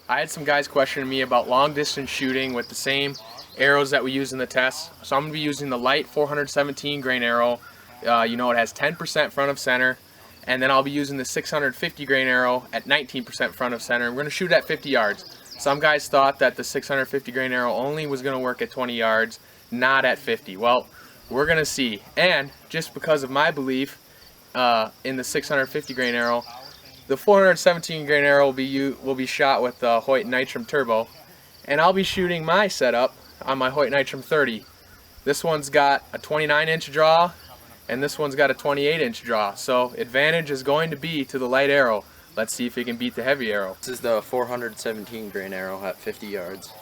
I had some guys questioning me about long distance shooting with the same arrows that we use in the test. So I'm going to be using the light 417 grain arrow. You know, it has 10% front of center. And then I'll be using the 650 grain arrow at 19% front of center. We're going to shoot at 50 yards. Some guys thought that the 650 grain arrow only was going to work at 20 yards, not at 50. Well, we're going to see. And just because of my belief in the 650 grain arrow, the 417 grain arrow will be shot with the Hoyt Nitram Turbo, and I'll be shooting my setup on my Hoyt Nitram 30. This one's got a 29-inch draw, and this one's got a 28-inch draw. So advantage is going to be to the light arrow. Let's see if it can beat the heavy arrow. This is the 417 grain arrow at 50 yards.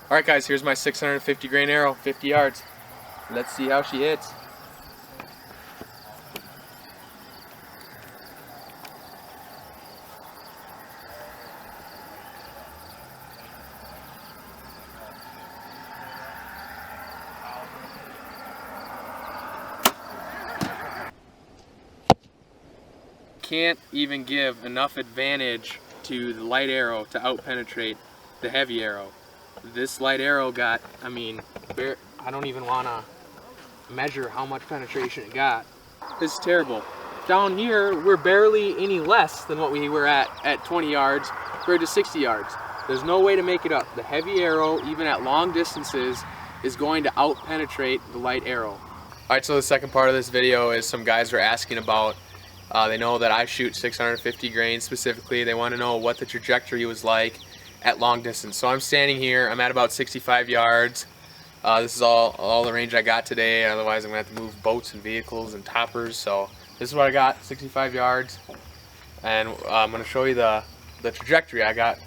Alright guys, here's my 650 grain arrow, 50 yards. Let's see how she hits. Can't even give enough advantage to the light arrow to outpenetrate the heavy arrow. This light arrow got, I mean, I don't even want to measure how much penetration it got. This is terrible. Down here, we're barely any less than what we were at 20 yards compared to 60 yards. There's no way to make it up. The heavy arrow, even at long distances, is going to outpenetrate the light arrow. Alright, so the second part of this video is some guys are asking about, they know that I shoot 650 grain specifically. They want to know what the trajectory was like at long distance. So I'm standing here, I'm at about 65 yards. This is all the range I got today, otherwise I'm going to have to move boats and vehicles and toppers. So this is what I got, 65 yards. And I'm going to show you the trajectory I got.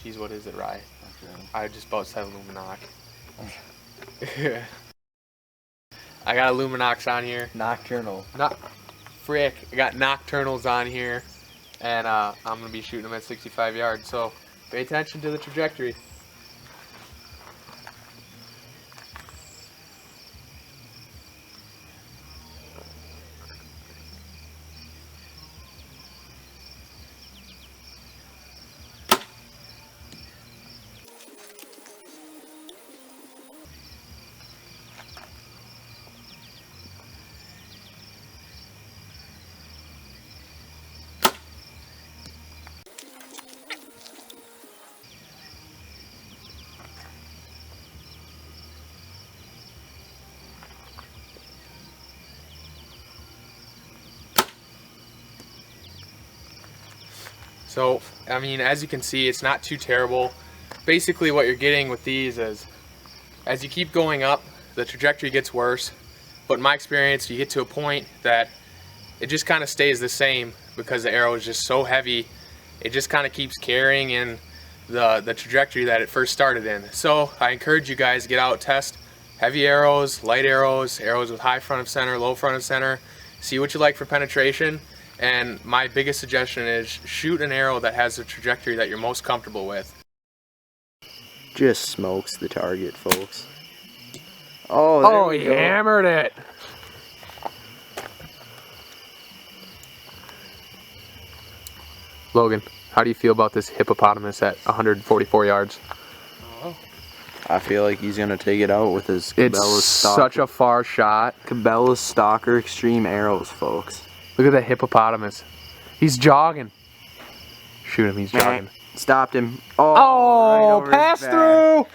Geez, what is it, Rye? Okay. I just about said Luminox. I got a Luminox on here. Nockturnal. Frick, I got Nockturnals on here. And I'm going to be shooting them at 65 yards, so pay attention to the trajectory. So, I mean, as you can see, it's not too terrible. Basically what you're getting with these is, as you keep going up, the trajectory gets worse. But in my experience, you get to a point that it just kind of stays the same because the arrow is just so heavy. It just kind of keeps carrying in the trajectory that it first started in. So I encourage you guys to get out, test heavy arrows, light arrows, arrows with high front of center, low front of center. See what you like for penetration. And my biggest suggestion is shoot an arrow that has the trajectory that you're most comfortable with. Just smokes the target, folks. Oh, he hammered it. Logan, how do you feel about this hippopotamus at 144 yards? I feel like he's going to take it out with his Cabela's such a far shot. Cabela's Stalker Extreme arrows, folks. Look at that hippopotamus. He's jogging. Shoot him, he's jogging. Stopped him. Oh, right pass through!